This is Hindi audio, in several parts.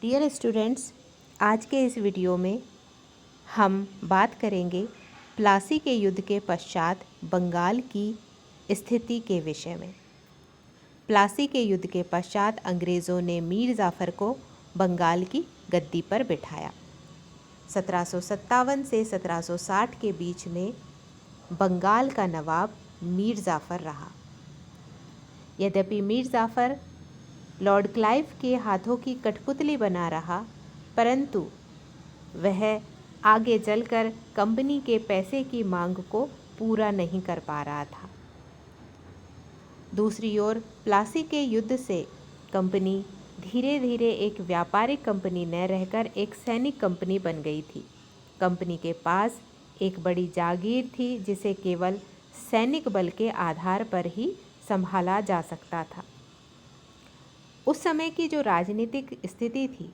डियर स्टूडेंट्स, आज के इस वीडियो में हम बात करेंगे प्लासी के युद्ध के पश्चात बंगाल की स्थिति के विषय में। प्लासी के युद्ध के पश्चात अंग्रेज़ों ने मीर जाफ़र को बंगाल की गद्दी पर बिठाया। 1757 से 1760 के बीच में बंगाल का नवाब मीर जाफ़र रहा। यद्यपि मीर जाफ़र लॉर्ड क्लाइव के हाथों की कठपुतली बना रहा, परंतु वह आगे चलकर कंपनी के पैसे की मांग को पूरा नहीं कर पा रहा था। दूसरी ओर प्लासी के युद्ध से कंपनी धीरे धीरे एक व्यापारिक कंपनी न रहकर एक सैनिक कंपनी बन गई थी। कंपनी के पास एक बड़ी जागीर थी जिसे केवल सैनिक बल के आधार पर ही संभाला जा सकता था। उस समय की जो राजनीतिक स्थिति थी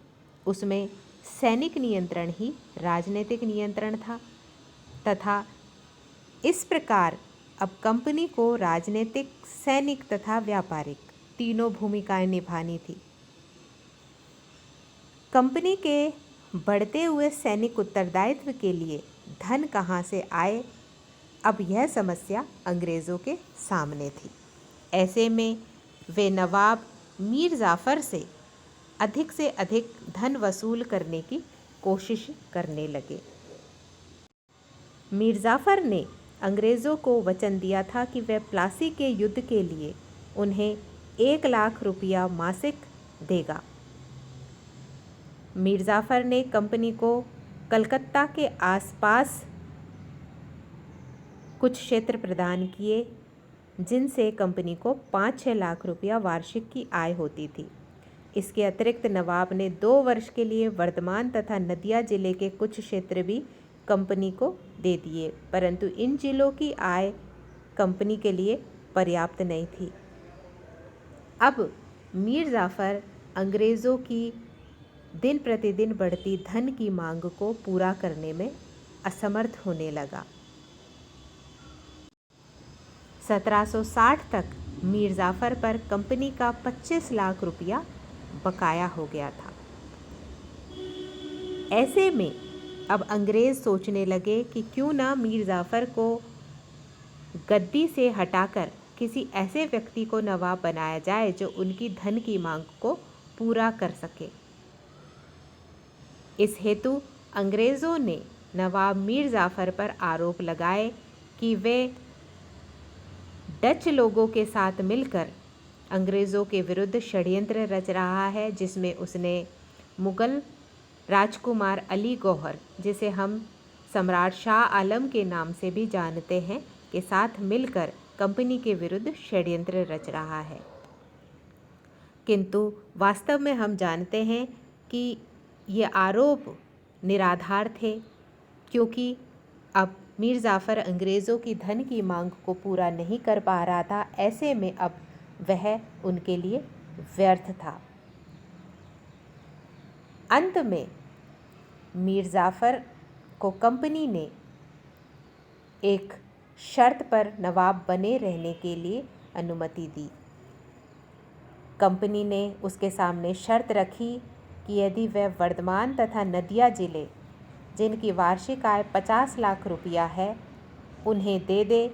उसमें सैनिक नियंत्रण ही राजनीतिक नियंत्रण था तथा इस प्रकार अब कंपनी को राजनीतिक, सैनिक तथा व्यापारिक तीनों भूमिकाएं निभानी थी। कंपनी के बढ़ते हुए सैनिक उत्तरदायित्व के लिए धन कहाँ से आए, अब यह समस्या अंग्रेज़ों के सामने थी। ऐसे में वे नवाब मीर जाफ़र से अधिक धन वसूल करने की कोशिश करने लगे। मीर जाफ़र ने अंग्रेज़ों को वचन दिया था कि वह प्लासी के युद्ध के लिए उन्हें 1 लाख रुपया मासिक देगा। मीर जाफ़र ने कंपनी को कलकत्ता के आसपास कुछ क्षेत्र प्रदान किए जिनसे कंपनी को 5-6 लाख रुपया वार्षिक की आय होती थी। इसके अतिरिक्त नवाब ने 2 वर्ष के लिए वर्धमान तथा नदिया जिले के कुछ क्षेत्र भी कंपनी को दे दिए, परंतु इन जिलों की आय कंपनी के लिए पर्याप्त नहीं थी। अब मीर जाफ़र अंग्रेज़ों की दिन प्रतिदिन बढ़ती धन की मांग को पूरा करने में असमर्थ होने लगा। 1760 तक मीर जाफ़र पर कंपनी का 25 लाख रुपया बकाया हो गया था। ऐसे में अब अंग्रेज़ सोचने लगे कि क्यों ना मीर जाफ़र को गद्दी से हटाकर किसी ऐसे व्यक्ति को नवाब बनाया जाए जो उनकी धन की मांग को पूरा कर सके। इस हेतु अंग्रेज़ों ने नवाब मीर जाफ़र पर आरोप लगाए कि वे डच लोगों के साथ मिलकर अंग्रेज़ों के विरुद्ध षड्यंत्र रच रहा है, जिसमें उसने मुग़ल राजकुमार अली गौहर, जिसे हम सम्राट शाह आलम के नाम से भी जानते हैं, के साथ मिलकर कंपनी के विरुद्ध षड्यंत्र रच रहा है। किंतु वास्तव में हम जानते हैं कि ये आरोप निराधार थे, क्योंकि अब मीर जाफ़र अंग्रेज़ों की धन की मांग को पूरा नहीं कर पा रहा था। ऐसे में अब वह उनके लिए व्यर्थ था। अंत में मीर जाफ़र को कंपनी ने एक शर्त पर नवाब बने रहने के लिए अनुमति दी। कंपनी ने उसके सामने शर्त रखी कि यदि वह वर्धमान तथा नदिया जिले, जिनकी वार्षिक आय 50 लाख रुपया है, उन्हें दे दे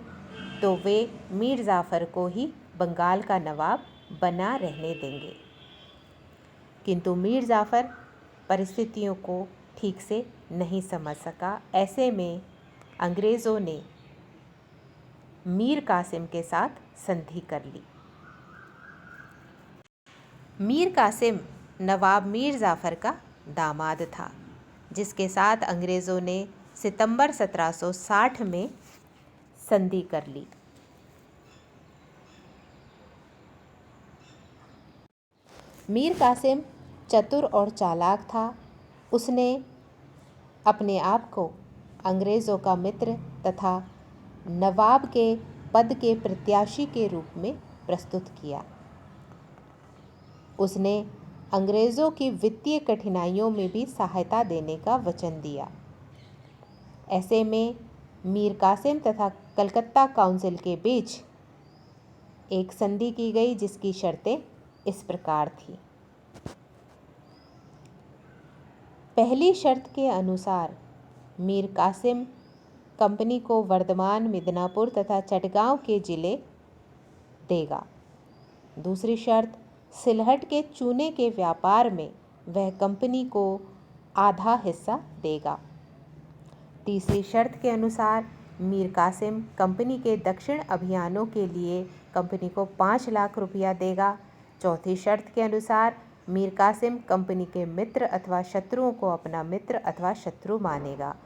तो वे मीर जाफ़र को ही बंगाल का नवाब बना रहने देंगे। किंतु मीर जाफ़र परिस्थितियों को ठीक से नहीं समझ सका। ऐसे में अंग्रेज़ों ने मीर कासिम के साथ संधि कर ली। मीर कासिम नवाब मीर जाफ़र का दामाद था, जिसके साथ अंग्रेज़ों ने सितंबर 1760 में संधि कर ली। मीर कासिम चतुर और चालाक था। उसने अपने आप को अंग्रेज़ों का मित्र तथा नवाब के पद के प्रत्याशी के रूप में प्रस्तुत किया। उसने अंग्रेज़ों की वित्तीय कठिनाइयों में भी सहायता देने का वचन दिया। ऐसे में मीर कासिम तथा कलकत्ता काउंसिल के बीच एक संधि की गई, जिसकी शर्तें इस प्रकार थी। पहली शर्त के अनुसार मीर कासिम कंपनी को वर्धमान, मिदनापुर तथा चटगांव के जिले देगा। दूसरी शर्त, सिलहट के चूने के व्यापार में वह कंपनी को आधा हिस्सा देगा। तीसरी शर्त के अनुसार मीर कासिम कंपनी के दक्षिण अभियानों के लिए कंपनी को 5 लाख रुपया देगा। चौथी शर्त के अनुसार मीर कासिम कंपनी के मित्र अथवा शत्रुओं को अपना मित्र अथवा शत्रु मानेगा।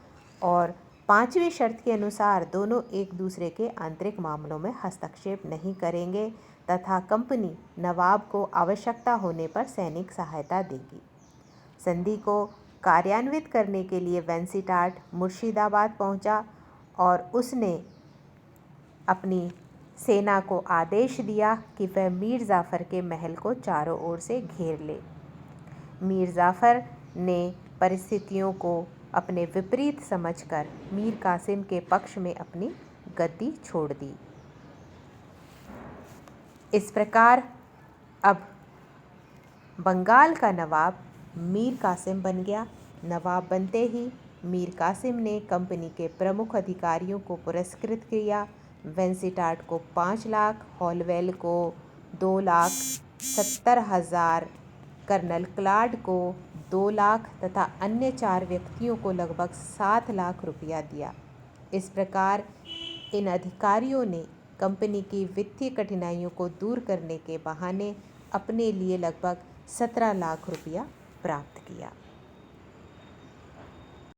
और पांचवी शर्त के अनुसार दोनों एक दूसरे के आंतरिक मामलों में हस्तक्षेप नहीं करेंगे तथा कंपनी नवाब को आवश्यकता होने पर सैनिक सहायता देगी। संधि को कार्यान्वित करने के लिए वेंसीटाट मुर्शिदाबाद पहुंचा और उसने अपनी सेना को आदेश दिया कि वह मीर जाफ़र के महल को चारों ओर से घेर ले। मीर जाफ़र ने परिस्थितियों को अपने विपरीत समझकर मीर कासिम के पक्ष में अपनी गद्दी छोड़ दी। इस प्रकार अब बंगाल का नवाब मीर कासिम बन गया। नवाब बनते ही मीर कासिम ने कंपनी के प्रमुख अधिकारियों को पुरस्कृत किया। वेंसीटाट को 5 लाख, हॉलवेल को 2,70,000, कर्नल क्लाड को 2 लाख तथा अन्य 4 व्यक्तियों को लगभग 7 लाख रुपया दिया। इस प्रकार इन अधिकारियों ने कंपनी की वित्तीय कठिनाइयों को दूर करने के बहाने अपने लिए लगभग 17 लाख रुपया प्राप्त किया।